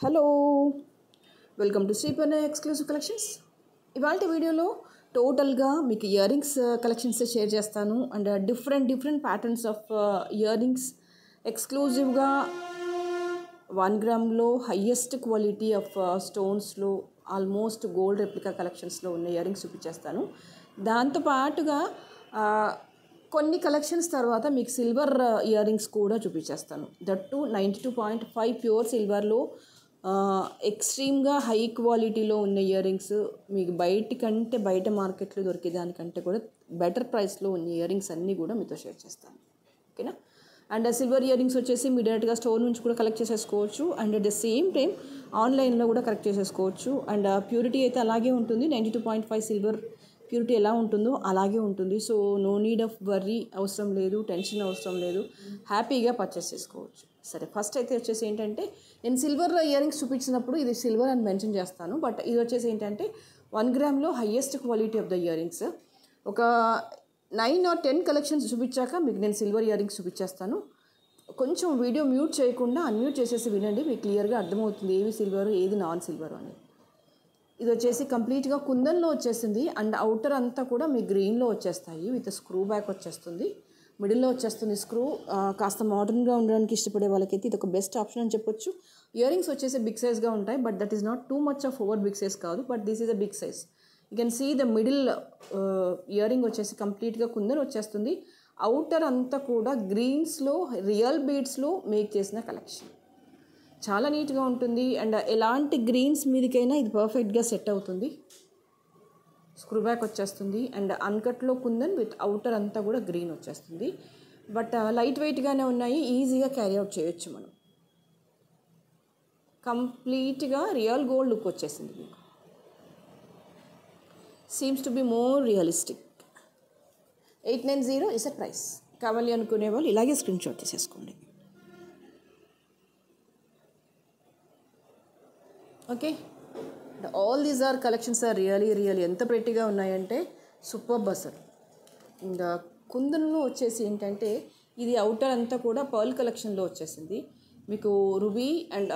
Hello, welcome to Sriparna exclusive collections. ఇవాళ వీడియోలో టోటల్గా మీకు ఇయర్ రింగ్స్ కలెక్షన్స్ షేర్ చేస్తాను. And different patterns of ear rings ఎక్స్క్లూజివ్గా 1 గ్రామ్లో హయ్యెస్ట్ క్వాలిటీ ఆఫ్ స్టోన్స్లో ఆల్మోస్ట్ గోల్డ్ రెప్లికా కలెక్షన్స్లో ఉన్న ఇయర్ రింగ్స్ చూపించేస్తాను. దాంతోపాటుగా కొన్ని కలెక్షన్స్ తర్వాత మీకు సిల్వర్ ఇయర్ రింగ్స్ కూడా చూపించేస్తాను. దట్టు 92.5 ప్యూర్ సిల్వర్లో ఎక్స్ట్రీమ్గా హై క్వాలిటీలో ఉన్న ఇయర్ రింగ్స్, మీకు బయట మార్కెట్లో దొరికేదానికంటే కూడా బెటర్ ప్రైస్లో ఉన్న ఇయర్ రింగ్స్ అన్నీ కూడా మీతో షేర్ చేస్తాను. ఓకేనా? అండ్ సిల్వర్ ఇయర్ రింగ్స్ వచ్చేసి మీరు డైరెక్ట్గా స్టోర్ నుంచి కూడా కలెక్ట్ చేసేసుకోవచ్చు. And at the same time ఆన్లైన్లో కూడా కలెక్ట్ చేసేసుకోవచ్చు. అండ్ ప్యూరిటీ అయితే అలాగే ఉంటుంది. 92.5 సిల్వర్ ప్యూరిటీ ఎలా ఉంటుందో అలాగే ఉంటుంది. So no need of worry అవసరం లేదు, టెన్షన్ అవసరం లేదు, హ్యాపీగా పర్చేస్ చేసుకోవచ్చు. సరే, ఫస్ట్ అయితే వచ్చేసి ఏంటంటే నేను సిల్వర్ ఇయర్ రింగ్స్ చూపించినప్పుడు ఇది సిల్వర్ అని మెన్షన్ చేస్తాను. బట్ ఇది వచ్చేసి ఏంటంటే 1 గ్రామ్లో highest quality of the ear rings. ఒక 9 or 10 కలెక్షన్స్ చూపించాక మీకు నేను సిల్వర్ ఇయర్ రింగ్స్ చూపించేస్తాను. కొంచెం వీడియో మ్యూట్ చేయకుండా అన్మ్యూట్ చేసేసి వినండి, మీకు క్లియర్గా అర్థమవుతుంది ఏది సిల్వర్ ఏది నాన్ సిల్వర్ అని. ఇది వచ్చేసి కంప్లీట్గా కుందన్లో వచ్చేసింది. అండ్ అవుటర్ అంతా కూడా మీ గ్రీన్లో వచ్చేస్తాయి. విత్ స్క్రూ బ్యాక్ వచ్చేస్తుంది, మిడిల్లో వచ్చేస్తుంది స్క్రూ. కాస్త మోడర్న్గా ఉండడానికి ఇష్టపడే వాళ్ళకైతే ఇది ఒక బెస్ట్ ఆప్షన్ అని చెప్పొచ్చు. ఇయర్ రింగ్స్ వచ్చేసి బిగ్ సైజ్గా ఉంటాయి, but that is not too much of over big size కాదు, but this is a big size. You can see the middle ear ring వచ్చేసి కంప్లీట్గా కుందన్ వచ్చేస్తుంది. అవుటర్ అంతా కూడా గ్రీన్స్లో రియల్ బీడ్స్లో మేక్ చేసిన కలెక్షన్. చాలా నీట్గా ఉంటుంది. అండ్ ఎలాంటి గ్రీన్స్ మీదకైనా ఇది పర్ఫెక్ట్గా సెట్ అవుతుంది. స్క్రూ బ్యాక్ వచ్చేస్తుంది. అండ్ అన్కట్లో కుందన్ విత్ అవుటర్ అంతా కూడా గ్రీన్ వచ్చేస్తుంది. బట్ లైట్ వెయిట్గానే ఉన్నాయి, ఈజీగా క్యారీ అవుట్ చేయొచ్చు మనం. కంప్లీట్గా రియల్ గోల్డ్ లుక్ వచ్చేసింది మీకు. Seems to be more realistic. 890 is a price. కావాలి అనుకునే వాళ్ళు ఇలాగే స్క్రీన్ షాట్ తీసేసుకోండి. Okay, all these are collections are really ఎంత ప్రెట్టీగా ఉన్నాయంటే సూపర్బ్ అసలు. ఇంకా కుందన్లో వచ్చేసి ఏంటంటే ఇది అవుటర్ అంతా కూడా పర్ల్ కలెక్షన్లో వచ్చేసింది. మీకు రూబీ అండ్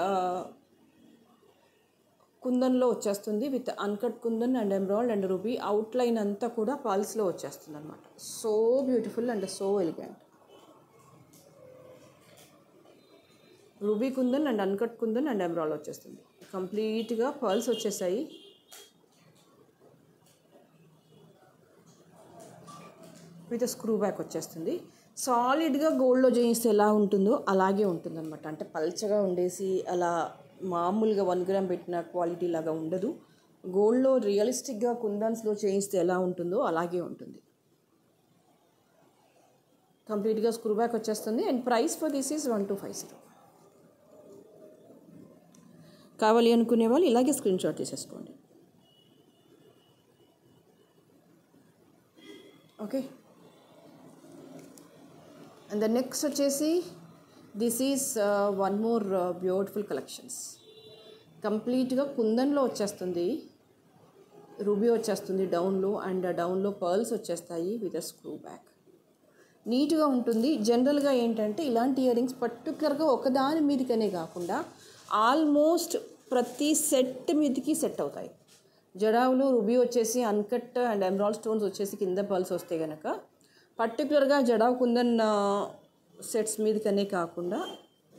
కుందన్లో వచ్చేస్తుంది with uncut kundan and emerald and ruby. Outline అంతా కూడా పర్ల్స్లో వచ్చేస్తుంది అనమాట. So beautiful and so elegant. Ruby kundan and uncut kundan and emerald వచ్చేస్తుంది. కంప్లీట్గా పర్ల్స్ వచ్చేసాయి. విత్ స్క్రూ బ్యాక్ వచ్చేస్తుంది. సాలిడ్గా గోల్డ్లో చేయిస్తే ఎలా ఉంటుందో అలాగే ఉంటుందన్నమాట. అంటే పల్చగా ఉండేసి అలా మామూలుగా 1 గ్రామ్ పెట్టిన క్వాలిటీ లాగా ఉండదు. గోల్డ్లో రియలిస్టిక్గా కుందన్స్లో చేయిస్తే ఎలా ఉంటుందో అలాగే ఉంటుంది. కంప్లీట్గా స్క్రూ బ్యాక్ వచ్చేస్తుంది. And price for this is 1250. కావాలి అనుకునే వాళ్ళు ఇలాగే స్క్రీన్ షాట్ తీసేసుకోండి. ఓకే, అండ్ ద నెక్స్ట్ వచ్చేసి this is one more beautiful collections. కంప్లీట్గా కుందన్లో వచ్చేస్తుంది, రూబీ వచ్చేస్తుంది డౌన్లో, అండ్ డౌన్లో పర్ల్స్ వచ్చేస్తాయి విత్ అ స్క్రూ బ్యాక్. నీట్గా ఉంటుంది. జనరల్గా ఏంటంటే ఇలాంటి ఇయర్ రింగ్స్ పర్టికులర్గా ఒకదాని మీదకనే కాకుండా ఆల్మోస్ట్ ప్రతి సెట్ మీదకి సెట్ అవుతాయి. జడావులు రూబీ వచ్చేసి అన్కట్ అండ్ ఎమరాల్డ్ స్టోన్స్ వచ్చేసి కింద పర్ల్స్ వస్తే కనుక పర్టికులర్గా జడావు కుందన్ సెట్స్ మీదకనే కాకుండా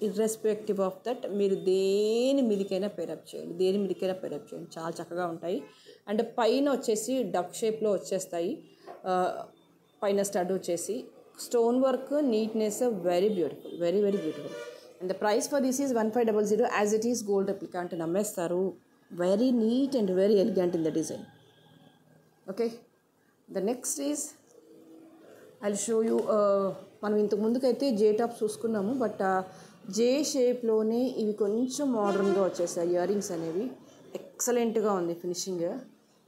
ఇర్రెస్పెక్టివ్ ఆఫ్ దట్ మీరు దేని మీదకైనా పేరప్ చేయండి, చాలా చక్కగా ఉంటాయి. అండ్ పైన వచ్చేసి డక్ షేప్లో వచ్చేస్తాయి. పైన స్టడ్ వచ్చేసి stone work neatness very beautiful. And the price for this is 1500 as it is gold replica అంటే నమ్మేస్తారు. Very neat and very elegant in the design. Okay, the next is I show you. మనం ఇంతకు ముందుకైతే జే tops చూసుకున్నాము, but జే షేప్లోనే ఇవి కొంచెం మోడర్న్గా వచ్చేసాయి ఇయర్ రింగ్స్ అనేవి. ఎక్సలెంట్గా ఉంది ఫినిషింగ్.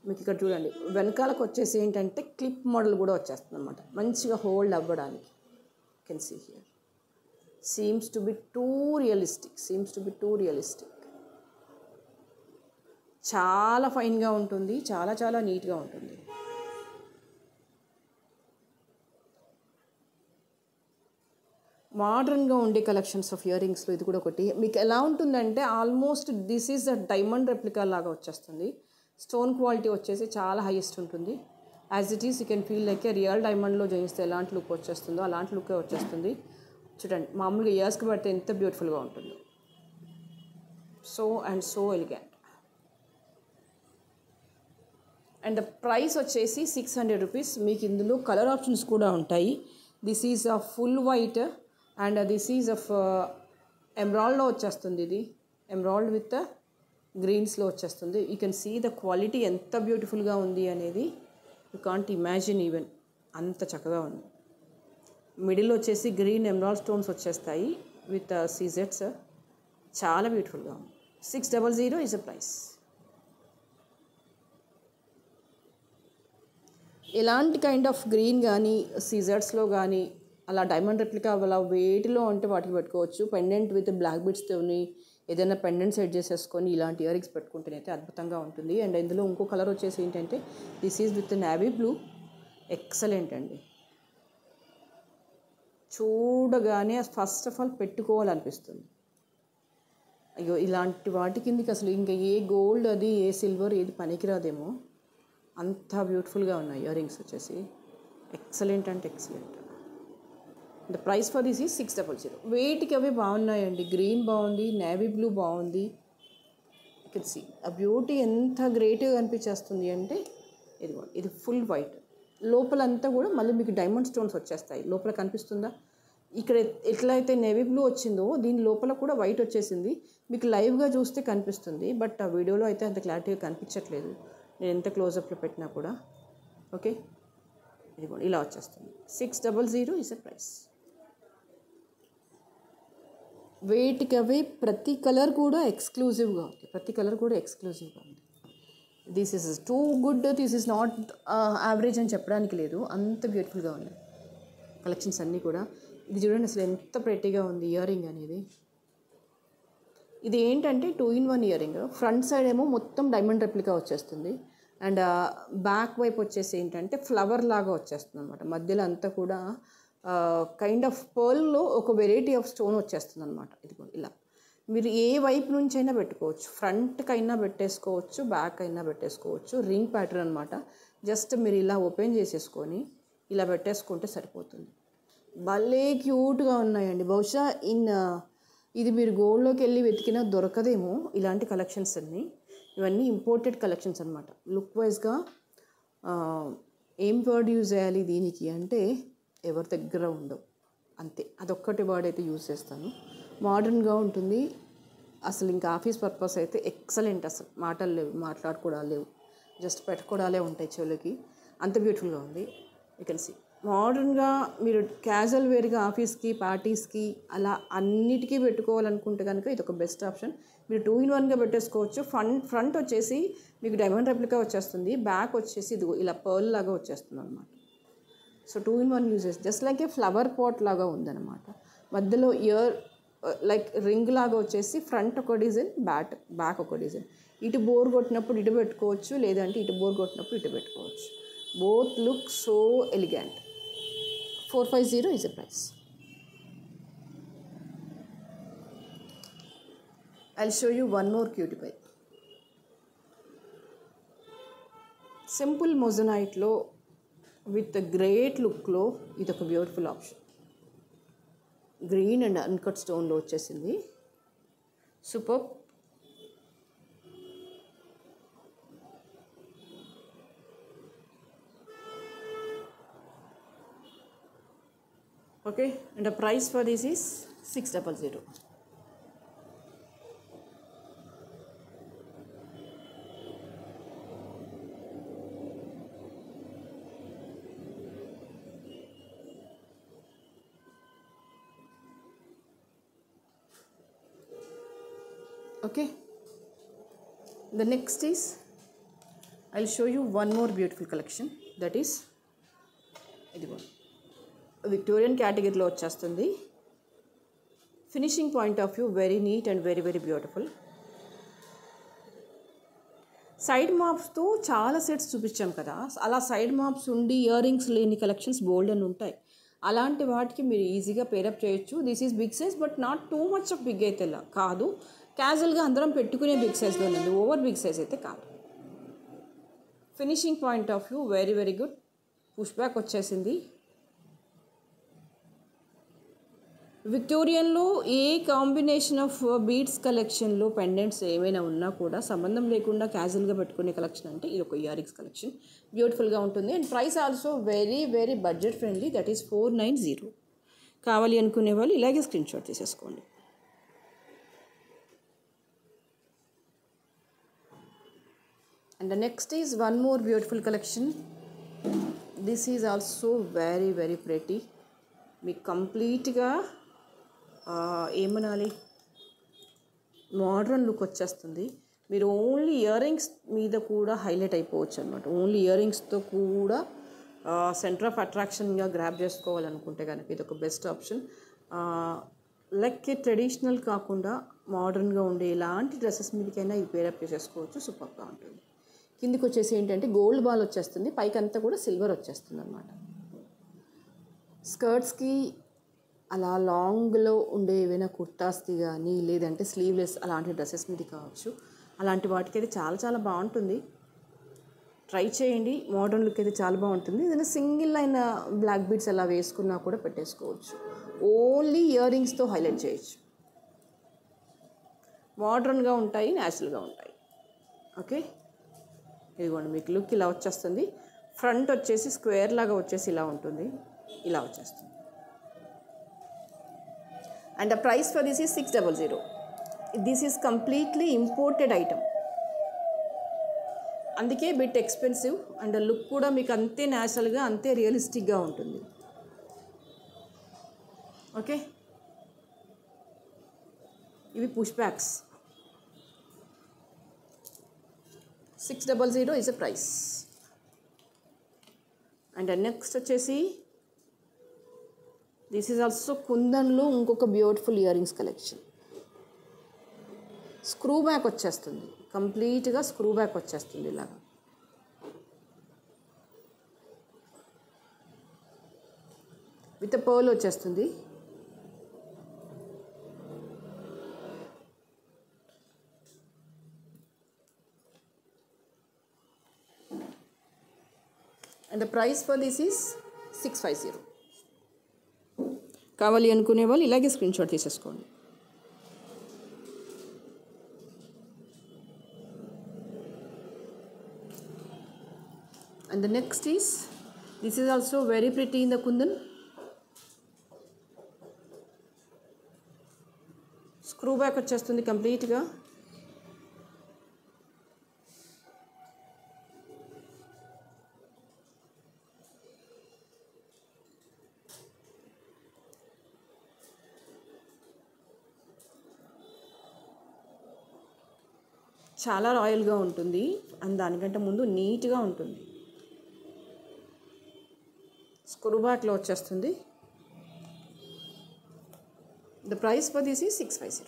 మీకు ఇక్కడ చూడండి, వెనకాలకు వచ్చేసి ఏంటంటే క్లిప్ మోడల్ కూడా వచ్చేస్తుంది అనమాట, మంచిగా హోల్డ్ అవ్వడానికి. Can see here. seems to be too realistic. చాలా ఫైన్గా ఉంటుంది, చాలా నీట్గా ఉంటుంది. మోడర్న్గా ఉండే కలెక్షన్స్ ఆఫ్ ఇయర్ రింగ్స్లో ఇది కూడా ఒకటి. మీకు ఎలా ఉంటుందంటే almost this is the diamond replica లాగా వచ్చేస్తుంది. స్టోన్ క్వాలిటీ వచ్చేసి చాలా హైయెస్ట్ ఉంటుంది. As it is you can feel like a real డైమండ్లో చేయిస్తే ఎలాంటి లుక్ వచ్చేస్తుందో అలాంటి లుక్కే వచ్చేస్తుంది. చూడండి, మామూలుగా ఇయర్స్కి పడితే ఎంత బ్యూటిఫుల్గా ఉంటుందో. So and so elegant. And price వచ్చేసి 600 రూపీస్. మీకు ఇందులో కలర్ ఆప్షన్స్ కూడా ఉంటాయి. This is a full white and this is of ఎమరాల్డ్లో వచ్చేస్తుంది. ఇది ఎమరాల్డ్ విత్ గ్రీన్స్లో వచ్చేస్తుంది. You can see the quality ఎంత బ్యూటిఫుల్గా ఉంది అనేది. యూ కాంట్ ఇమాజిన్ ఈవెన్, అంత చక్కగా ఉంది. మిడిల్ వచ్చేసి గ్రీన్ ఎమరాల్డ్ స్టోన్స్ వచ్చేస్తాయి విత్ సీజెట్స్. చాలా బ్యూటిఫుల్గా ఉంది. 600 ఈజ్ అ ప్రైస్. ఎలాంటి కైండ్ ఆఫ్ గ్రీన్ కానీ సీజర్స్లో కానీ అలా డైమండ్ రెప్లికా అలా వేటిలో అంటే వాటికి పెట్టుకోవచ్చు. పెండెంట్ విత్ బ్లాక్ బీడ్స్తోని ఏదైనా పెండెంట్ సెట్ చేసేసుకొని ఇలాంటి ఇయర్ రింగ్స్ పెట్టుకుంటేనైతే అద్భుతంగా ఉంటుంది. అండ్ ఇందులో ఇంకో కలర్ వచ్చేసి ఏంటంటే this is with navy blue. Excellent అండి. చూడగానే ఫస్ట్ ఆఫ్ ఆల్ పెట్టుకోవాలనిపిస్తుంది. అయ్యో, ఇలాంటి వాటి కిందకి అసలు ఇంకా ఏ గోల్డ్ అది ఏ సిల్వర్ ఏది పనికిరాదేమో, అంత బ్యూటిఫుల్గా ఉన్నాయి ఇయర్ రింగ్స్ వచ్చేసి. ఎక్సలెంట్ అంటే excellent. The price for this is 600. వేటికి అవి బాగున్నాయండి. గ్రీన్ బాగుంది, నేవీ బ్లూ బాగుంది. యూ కెన్ సీ ఆ బ్యూటీ ఎంత గ్రేట్గా కనిపించేస్తుంది అంటే ఇది ఫుల్ వైట్. లోపలంతా కూడా మళ్ళీ మీకు డైమండ్ స్టోన్స్ వచ్చేస్తాయి. లోపల కనిపిస్తుందా? ఇక్కడ ఎట్లయితే నేవీ బ్లూ వచ్చిందో దీని లోపల కూడా వైట్ వచ్చేసింది. మీకు లైవ్గా చూస్తే కనిపిస్తుంది, బట్ ఆ వీడియోలో అయితే అంత క్లారిటీగా కనిపించట్లేదు. నేను ఎంత క్లోజప్లో పెట్టినా కూడా. ఓకే, ఇది కూడా ఇలా వచ్చేస్తుంది. 600 ఈజ్ అ ప్రైస్. వేటికి అవే ప్రతి కలర్ కూడా ఎక్స్క్లూజివ్గా ఉంది. This is too good, this is not average అని చెప్పడానికి లేదు. అంత బ్యూటిఫుల్గా ఉన్నాయి కలెక్షన్స్ అన్నీ కూడా. ఇది చూడండి అసలు ఎంత ప్రెట్టీగా ఉంది ఇయర్ రింగ్ అనేది. ఇది ఏంటంటే 2-in-1 ear ring. Front side ఏమో మొత్తం డైమండ్ రెప్లికా వచ్చేస్తుంది. అండ్ బ్యాక్ వైపు వచ్చేసి ఏంటంటే ఫ్లవర్ లాగా వచ్చేస్తుంది అనమాట. మధ్యలో అంతా కూడా కైండ్ ఆఫ్ పర్ల్లో ఒక వెరైటీ ఆఫ్ స్టోన్ వచ్చేస్తుంది అనమాట. ఇది కూడా ఇలా మీరు ఏ వైపు నుంచి అయినా పెట్టుకోవచ్చు. ఫ్రంట్కి అయినా పెట్టేసుకోవచ్చు, బ్యాక్ అయినా పెట్టేసుకోవచ్చు. రింగ్ ప్యాటర్న్ అనమాట. జస్ట్ మీరు ఇలా ఓపెన్ చేసేసుకొని ఇలా పెట్టేసుకుంటే సరిపోతుంది. భలే క్యూట్గా ఉన్నాయండి. బహుశా ఇది మీరు గోల్డ్లోకి వెళ్ళి వెతికినా దొరకదేమో ఇలాంటి కలెక్షన్స్ అన్నీ. ఇవన్నీ ఇంపోర్టెడ్ కలెక్షన్స్ అనమాట. లుక్ వైజ్గా ఏం వర్డ్ యూజ్ చేయాలి దీనికి అంటే ఎవరి దగ్గర ఉండవు, అంతే. అదొక్కటి వర్డ్ అయితే యూజ్ చేస్తాను. మోడర్న్గా ఉంటుంది. అసలు ఇంకా ఆఫీస్ పర్పస్ అయితే ఎక్సలెంట్. అసలు మాటలు లేవు, మాట్లాడుకోవడాలు లేవు, జస్ట్ పెట్టుకోవడాలే ఉంటాయి చెవులకి. అంత బ్యూటిఫుల్గా ఉంది. యూ కెన్ సీ మోడర్న్గా మీరు క్యాజువల్ వేర్గా ఆఫీస్కి, పార్టీస్కి అలా అన్నిటికీ పెట్టుకోవాలనుకుంటే కనుక ఇది ఒక బెస్ట్ ఆప్షన్. మీరు 2-in-1గా పెట్టేసుకోవచ్చు. ఫ్రంట్ వచ్చేసి మీకు డైమండ్ రెప్లికా వచ్చేస్తుంది. బ్యాక్ వచ్చేసి ఇది ఇలా పర్ల్ లాగా వచ్చేస్తుంది అనమాట. So 2-in-1 uses. Just like a flower pot లాగా ఉందన్నమాట. మధ్యలో ఇయర్ లైక్ రింగ్ లాగా వచ్చేసి ఫ్రంట్ ఒక డిజైన్, బ్యాక్ ఒక డిజైన్. ఇటు బోర్ కొట్టినప్పుడు ఇటు పెట్టుకోవచ్చు, లేదంటే ఇటు బోర్ కొట్టినప్పుడు ఇటు పెట్టుకోవచ్చు. Both look so elegant. 450 is a price. I'll show you one more cutie pie. Simple moissanite lo with a great look lo idoka beautiful option. Green and uncut stone lo vachesindi. Superb. Okay, and the price for this is 600. Okay, the next is I'll show you one more beautiful collection, that is Victorian కేటగిరీలో వచ్చేస్తుంది. Finishing point of view very neat and very very beautiful. Side మాప్స్తో చాలా sets చూపించాం కదా, అలా side maps ఉండి ear rings లేని collections bold అని ఉంటాయి. అలాంటి వాటికి మీరు ఈజీగా పేరప్ చేయొచ్చు. This is big size but not too much of big అయితే కాదు, క్యాజువల్గా అందరం పెట్టుకునే బిగ్ సైజ్లోనే ఉంది, ఓవర్ బిగ్ సైజ్ అయితే కాదు. Finishing point of view very very good. Push back వచ్చేసింది. విక్టోరియన్లో ఏ కాంబినేషన్ ఆఫ్ బీడ్స్ కలెక్షన్లో పెండెంట్స్ ఏమైనా ఉన్నా కూడా సంబంధం లేకుండా క్యాజువల్గా పెట్టుకునే కలెక్షన్ అంటే ఇది ఒక ఇయర్ రింగ్స్ కలెక్షన్. బ్యూటిఫుల్గా ఉంటుంది and price also very very budget friendly, that is 490. కావాలి అనుకునే వాళ్ళు ఇలాగే స్క్రీన్ షాట్ తీసేసుకోండి. And the next is one more beautiful collection. This is also very very pretty. మీకు కంప్లీట్గా ఏమనాలి, మోడ్రన్ లుక్ వచ్చేస్తుంది. మీరు ఓన్లీ ఇయర్ రింగ్స్ మీద కూడా హైలైట్ అయిపోవచ్చు అనమాట. ఓన్లీ ఇయర్ రింగ్స్తో కూడా సెంటర్ ఆఫ్ అట్రాక్షన్గా గ్రాప్ చేసుకోవాలనుకుంటే కనుక ఇది ఒక బెస్ట్ ఆప్షన్. లైక్ ట్రెడిషనల్ కాకుండా మోడర్న్గా ఉండే ఎలాంటి డ్రెస్సెస్ మీదకైనా ఇది పేరప్ చేసేసుకోవచ్చు. సూపర్గా ఉంటుంది. కిందికి వచ్చేసి ఏంటంటే గోల్డ్ బాల్ వచ్చేస్తుంది, పైకి అంతా కూడా సిల్వర్ వచ్చేస్తుంది అనమాట. స్కర్ట్స్కి అలా లాంగ్లో ఉండే ఏవైనా కుర్తాస్ది కానీ లేదంటే స్లీవ్లెస్ అలాంటి డ్రెస్సెస్ మీద కావచ్చు, అలాంటి వాటికి అయితే చాలా చాలా బాగుంటుంది. ట్రై చేయండి. మోడర్న్ లుక్ అయితే చాలా బాగుంటుంది. ఏదైనా సింగిల్ అయిన బ్లాక్ బీడ్స్ అలా వేసుకున్నా కూడా పెట్టేసుకోవచ్చు. ఓన్లీ ఇయర్ రింగ్స్తో హైలైట్ చేయొచ్చు. మోడర్న్గా ఉంటాయి, న్యాచురల్గా ఉంటాయి. ఓకే, ఇదిగోండి మీకు లుక్ ఇలా వచ్చేస్తుంది. ఫ్రంట్ వచ్చేసి స్క్వేర్ లాగా వచ్చేసి ఇలా ఉంటుంది, ఇలా వచ్చేస్తుంది. And the price for this is 600. This is completely imported item, అందుకే బిట్ ఎక్స్పెన్సివ్. అండ్ లుక్ కూడా మీకు అంతే న్యాచురల్గా అంతే రియలిస్టిక్గా ఉంటుంది. ఓకే, ఇవి push backs. 600 is a price. And next వచ్చేసి దిస్ ఈజ్ ఆల్సో కుందన్లో ఇంకొక beautiful ear rings collection. Screw back వచ్చేస్తుంది, కంప్లీట్గా స్క్రూ బ్యాక్ వచ్చేస్తుంది ఇలాగా. విత్ పర్ల్ వచ్చేస్తుంది. And the price for this is 650. కావాలి అనుకునే వాళ్ళు ఇలాగే స్క్రీన్ షాట్ తీసేసుకోండి. And the next is this is also very pretty in the kundan. Screw back వచ్చేస్తుంది కంప్లీట్గా. చాలా రాయల్గా ఉంటుంది అండ్ దానికంటే ముందు నీట్గా ఉంటుంది. స్క్రూ బ్యాక్లో వచ్చేస్తుంది. The price for this is 650.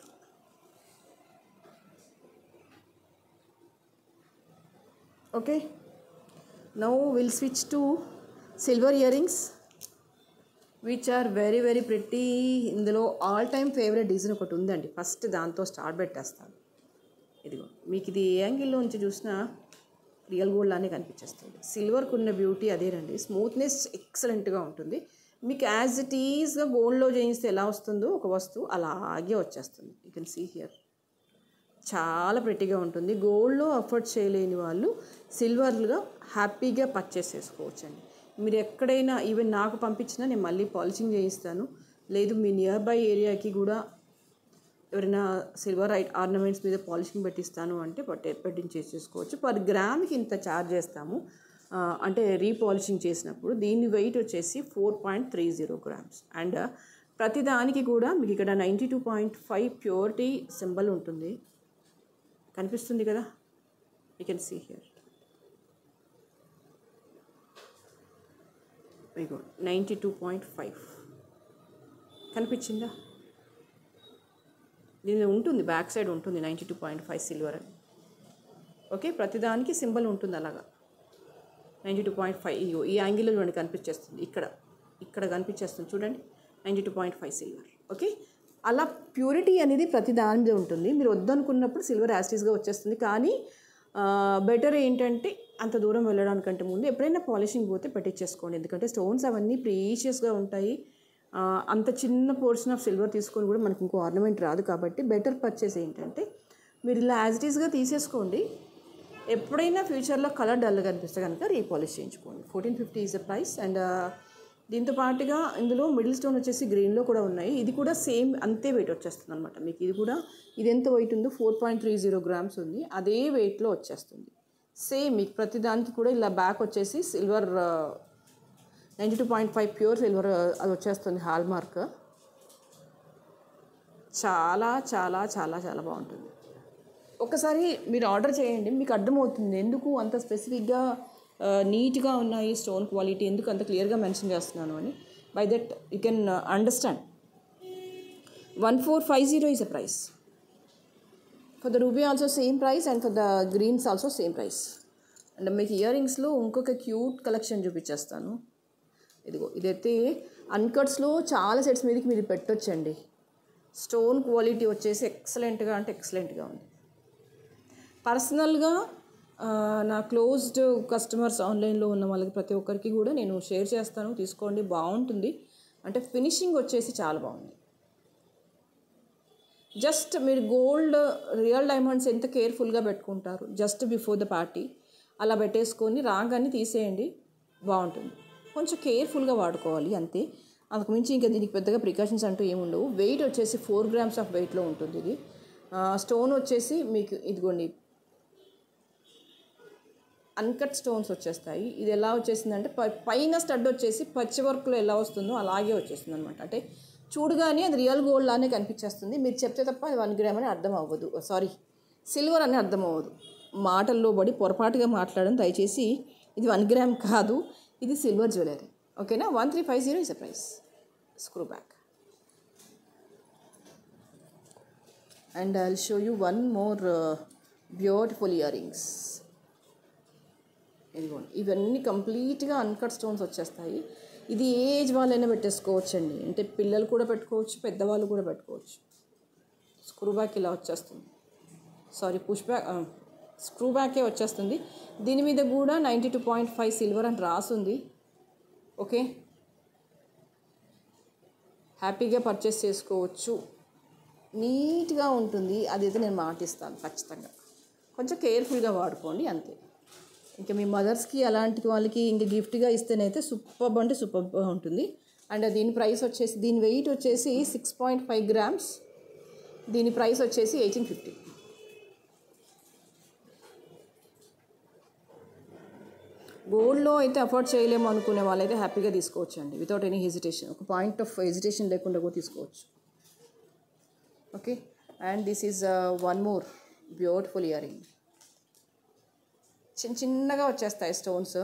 Okay, now will switch to silver ear rings which are very very pretty. ఇందులో ఆల్ టైమ్ ఫేవరెట్ డిజైన్ ఒకటి ఉందండి. ఫస్ట్ దాంతో స్టార్ట్ పెట్టేస్తాను. ఇదిగో మీకు ఇది ఏ యాంగిల్లో నుంచి చూసినా రియల్ గోల్డ్ లానే కనిపించేస్తుంది. సిల్వర్కు ఉన్న బ్యూటీ అదేనండి, స్మూత్నెస్ ఎక్సలెంట్గా ఉంటుంది. మీకు యాజ్ ఇట్ ఈజ్గా గోల్డ్లో చేయిస్తే ఎలా వస్తుందో ఒక వస్తువు అలాగే వచ్చేస్తుంది. You can see here. చాలా ప్రెట్టీగా ఉంటుంది. గోల్డ్లో అఫోర్డ్ చేయలేని వాళ్ళు సిల్వర్గా హ్యాపీగా పర్చేస్ చేసుకోవచ్చండి. మీరు ఎక్కడైనా ఈవెన్ నాకు పంపించినా నేను మళ్ళీ పాలిషింగ్ చేయిస్తాను. లేదు మీ నియర్ బై ఏరియాకి కూడా ఎవరైనా సిల్వర్ ఆర్నమెంట్స్ మీద పాలిషింగ్ పెట్టిస్తాను అంటే పెట్టించేసుకోవచ్చు. పర్ గ్రామ్కి ఇంత ఛార్జ్ చేస్తాము, అంటే రీపాలిషింగ్ చేసినప్పుడు. దీని వెయిట్ వచ్చేసి 4.30 grams. అండ్ ప్రతిదానికి కూడా మీకు ఇక్కడ 92.5 ప్యూరిటీ సింబల్ ఉంటుంది, కనిపిస్తుంది కదా, యూ కెన్ సీ హియర్. మీకు 92.5 కనిపించిందా? దీనిలో ఉంటుంది, బ్యాక్ సైడ్ ఉంటుంది 92.5 సిల్వర్ అని. ఓకే, ప్రతిదానికి సింబల్ ఉంటుంది అలాగా. 92.5 ఈ యాంగిల్లో చూడండి కనిపించేస్తుంది ఇక్కడ. ఇక్కడ కనిపించేస్తుంది చూడండి, 92.5 సిల్వర్. ఓకే, అలా ప్యూరిటీ అనేది ప్రతి దాని మీద ఉంటుంది. మీరు వద్దనుకున్నప్పుడు సిల్వర్ యాస్టీస్గా వచ్చేస్తుంది. కానీ బెటర్ ఏంటంటే అంత దూరం వెళ్ళడానికంటే ముందు ఎప్పుడైనా పాలిషింగ్ పోతే పెట్టించేసుకోండి. ఎందుకంటే స్టోన్స్ అవన్నీ ప్రీషియస్గా ఉంటాయి. అంత చిన్న పోర్షన్ ఆఫ్ సిల్వర్ తీసుకొని కూడా మనకు ఇంకో ఆర్నమెంట్ రాదు. కాబట్టి బెటర్ పర్చేస్ ఏంటంటే మీరు ఇలా యాజ్ ఇట్ ఈస్గా తీసేసుకోండి. ఎప్పుడైనా ఫ్యూచర్లో కలర్ డల్గా అనిపిస్తే కనుక రీపాలిష్ చేయించుకోండి. 1450 ఈజ్ ద ప్రైస్. అండ్ దీంతో పాటుగా ఇందులో మిడిల్ స్టోన్ వచ్చేసి గ్రీన్లో కూడా ఉన్నాయి. ఇది కూడా సేమ్ అంతే వెయిట్ వచ్చేస్తుంది అనమాట మీకు. ఇది కూడా ఇది ఎంత వెయిట్ ఉందో 4.30 గ్రామ్స్ ఉంది, అదే వెయిట్లో వచ్చేస్తుంది. సేమ్ మీకు ప్రతి దానికి కూడా ఇలా బ్యాక్ వచ్చేసి సిల్వర్ 92.5 ప్యూర్ సిల్వర్ అది వచ్చేస్తుంది హాల్ మార్క్. చాలా చాలా చాలా చాలా బాగుంటుంది. ఒకసారి మీరు ఆర్డర్ చేయండి, మీకు అర్థమవుతుంది ఎందుకు అంత స్పెసిఫిక్గా నీట్గా ఉన్నాయి స్టోన్ క్వాలిటీ, ఎందుకు అంత క్లియర్గా మెన్షన్ చేస్తున్నాను అని. By that you can understand. 1450 is the price. For the ruby also same price and for the greens also same price. And మీకు ఇయర్ రింగ్స్లో ఇంకొక క్యూట్ కలెక్షన్ చూపించేస్తాను. ఇదిగో, ఇదైతే అన్కట్స్లో చాలా సెట్స్ మీదకి మీరు పెట్టొచ్చండి. స్టోన్ క్వాలిటీ వచ్చేసి ఎక్సలెంట్గా అంటే ఎక్సలెంట్గా ఉంది. పర్సనల్గా నా క్లోజ్డ్ కస్టమర్స్ ఆన్లైన్లో ఉన్న వాళ్ళకి ప్రతి ఒక్కరికి కూడా నేను షేర్ చేస్తాను, తీసుకోండి, బాగుంటుంది. అంటే ఫినిషింగ్ వచ్చేసి చాలా బాగుంది. జస్ట్ మీరు గోల్డ్ రియల్ డైమండ్స్ ఎంత కేర్ఫుల్గా పెట్టుకుంటారు జస్ట్ బిఫోర్ ద పార్టీ, అలా పెట్టేసుకొని రాగానే తీసేయండి, బాగుంటుంది. కొంచెం కేర్ఫుల్గా వాడుకోవాలి అంతే, అంతకుమించి ఇంకా దీనికి పెద్దగా ప్రికాషన్స్ అంటూ ఏముండవు. వెయిట్ వచ్చేసి 4 గ్రామ్స్ ఆఫ్ వెయిట్లో ఉంటుంది ఇది. స్టోన్ వచ్చేసి మీకు ఇదిగోండి అన్కట్ స్టోన్స్ వచ్చేస్తాయి. ఇది ఎలా వచ్చేసిందంటే పైన స్టడ్ వచ్చేసి పచ్చి వర్క్లో ఎలా వస్తుందో అలాగే వచ్చేస్తుంది అనమాట. అంటే చూడగానే అది రియల్ గోల్డ్ లానే కనిపించేస్తుంది. మీరు చెప్తే తప్ప అది 1 గ్రామ్ అని అర్థం అవ్వదు, సారీ సిల్వర్ అని అర్థం అవ్వదు. మాటల్లో పడి పొరపాటుగా మాట్లాడడం దయచేసి. ఇది 1 గ్రామ్ కాదు, ఇది సిల్వర్ జ్యువెలరీ. ఓకేనా. 1350 is the price. Screw back. And I will show you one more beautiful ear rings. ఇదిగోండి, ఇవన్నీ కంప్లీట్గా అన్కట్ స్టోన్స్ వచ్చేస్తాయి. ఇది ఏ ఏజ్ వాళ్ళైనా పెట్టేసుకోవచ్చండి. అంటే పిల్లలు కూడా పెట్టుకోవచ్చు, పెద్దవాళ్ళు కూడా పెట్టుకోవచ్చు. స్క్రూ బ్యాక్ ఇలా వచ్చేస్తుంది, సారీ పుష్ బ్యాక్, స్క్రూ బ్యాకే వచ్చేస్తుంది. దీని మీద కూడా 92.5 సిల్వర్ అని రాసుంది. ఓకే, హ్యాపీగా పర్చేస్ చేసుకోవచ్చు, నీట్గా ఉంటుంది. అదైతే నేను మాటిస్తాను ఖచ్చితంగా. కొంచెం కేర్ఫుల్గా వాడుకోండి అంతే. ఇంకా మీ మదర్స్కి అలాంటి వాళ్ళకి ఇంకా గిఫ్ట్గా ఇస్తేనైతే సూపర్ అంటే సూపర్గా ఉంటుంది. అండ్ దీని ప్రైస్ వచ్చేసి, దీని వెయిట్ వచ్చేసి 6.5 గ్రామ్స్. దీని ప్రైస్ వచ్చేసి 1850. గోల్డ్లో అయితే అఫోర్డ్ చేయలేము అనుకునే వాళ్ళైతే హ్యాపీగా తీసుకోవచ్చు అండి, వితౌట్ ఎనీ హెజిటేషన్. ఒక పాయింట్ ఆఫ్ హెజిటేషన్ లేకుండా కూడా తీసుకోవచ్చు. Okay, and this is one more beautiful ear ring. చిన్న చిన్నగా వచ్చేస్తాయి స్టోన్స్.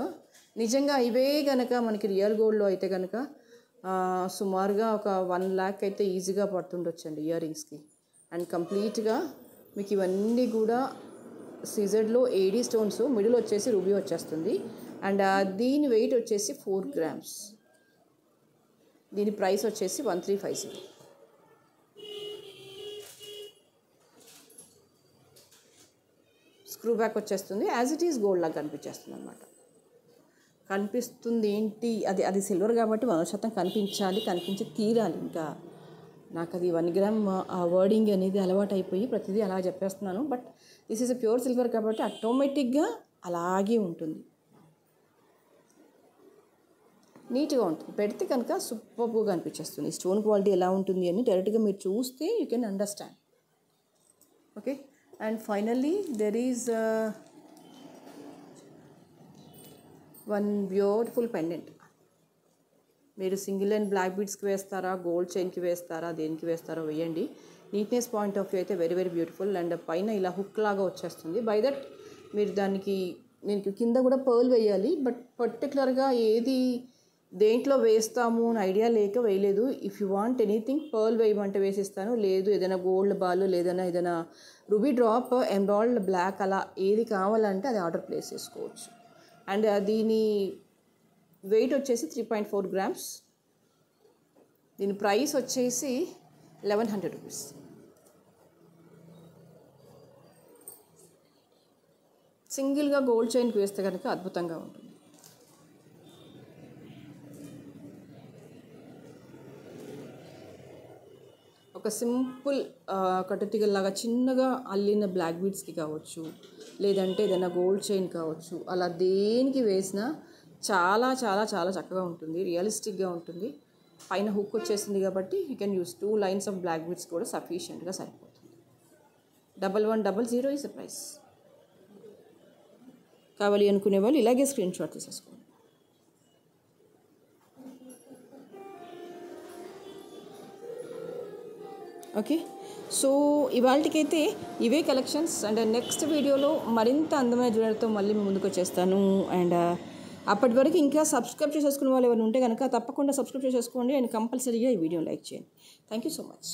నిజంగా ఇవే కనుక మనకి రియల్ గోల్డ్లో అయితే కనుక సుమారుగా ఒక 1 lakh అయితే ఈజీగా పడుతుండొచ్చండి ఇయర్ రింగ్స్కి. అండ్ కంప్లీట్గా మీకు ఇవన్నీ కూడా సిజెడ్లో ఏడీ స్టోన్స్, మిడిల్ వచ్చేసి రూబీ వచ్చేస్తుంది. అండ్ దీని వెయిట్ వచ్చేసి 4 గ్రామ్స్. దీని ప్రైస్ వచ్చేసి 1350. స్క్రూ బ్యాక్ వచ్చేస్తుంది, యాజ్ ఇట్ ఈస్ గోల్డ్ లాగా కనిపించేస్తుంది అనమాట. కనిపిస్తుంది ఏంటి, అది సిల్వర్ కాబట్టి 100% కనిపించాలి, కనిపించి తీరాలి. ఇంకా నాకు అది 1 గ్రామ్ ఆ వర్డింగ్ అనేది అలవాటు అయిపోయి ప్రతిదీ అలా చెప్పేస్తున్నాను. But this is a pure silver కాబట్టి ఆటోమేటిక్గా అలాగే ఉంటుంది, నీట్గా ఉంటుంది. పెడితే కనుక సూపర్గా అనిపించేస్తుంది. స్టోన్ క్వాలిటీ ఎలా ఉంటుంది అని డైరెక్ట్గా మీరు చూస్తే you can understand. Okay, and finally there is one beautiful pendant. మీరు సింగిల్ అండ్ బ్లాక్ బీడ్స్కి వేస్తారా, గోల్డ్ చైన్కి వేస్తారా, దేనికి వేస్తారో వేయండి. నీట్నెస్ పాయింట్ ఆఫ్ వ్యూ అయితే వెరీ వెరీ బ్యూటిఫుల్. అండ్ పైన ఇలా హుక్ లాగా వచ్చేస్తుంది. బై దట్ మీరు దానికి, నేను కింద కూడా పర్ల్ వేయాలి, బట్ పర్టికులర్గా ఏది దేంట్లో వేస్తాము అని ఐడియా లేక వేయలేదు. If you want anything pearl వేయమంటే వేసిస్తాను, లేదు ఏదైనా గోల్డ్ బాల్, ఏదైనా రూబీ డ్రాప్, ఎమరాల్డ్ బ్లాక్, అలా ఏది కావాలంటే అది ఆర్డర్ ప్లేస్ చేసుకోవచ్చు. అండ్ దీని వెయిట్ వచ్చేసి 3.4 గ్రామ్స్. దీని ప్రైస్ వచ్చేసి 1100 రూపీస్. సింగిల్గా గోల్డ్ చైన్కి వేస్తే కనుక అద్భుతంగా ఉంటుంది. ఒక సింపుల్ కట్టుతీగలాగా చిన్నగా అల్లిన బ్లాక్ బీడ్స్కి కావచ్చు, లేదంటే ఏదైనా గోల్డ్ చైన్ కావచ్చు, అలా దేనికి వేసినా చాలా చాలా చాలా చక్కగా ఉంటుంది, రియలిస్టిక్గా ఉంటుంది. పైన హుక్ వచ్చేసింది కాబట్టి you can use 2 lines of black beads కూడా సఫిషియెంట్గా సరిపోతుంది. 1100 ఈజ్ ద ప్రైస్. కావాలి అనుకునే వాళ్ళు ఇలాగే స్క్రీన్ షాట్ తీసేసుకోండి. ఓకే, సో ఇవాళకైతే ఇవే కలెక్షన్స్. అండ్ నెక్స్ట్ వీడియోలో మరింత అందమైన జ్యువెలరీతో మళ్ళీ మీ ముందుకు వచ్చేస్తాను. అండ్ అప్పటి వరకు ఇంకా సబ్స్క్రైబ్ చేసేసుకునే వాళ్ళు ఎవరైనా ఉంటే కనుక తప్పకుండా సబ్స్క్రైబ్ చేసేసుకోండి. అండ్ కంపల్సరీగా ఈ వీడియో లైక్ చేయండి. Thank you so much.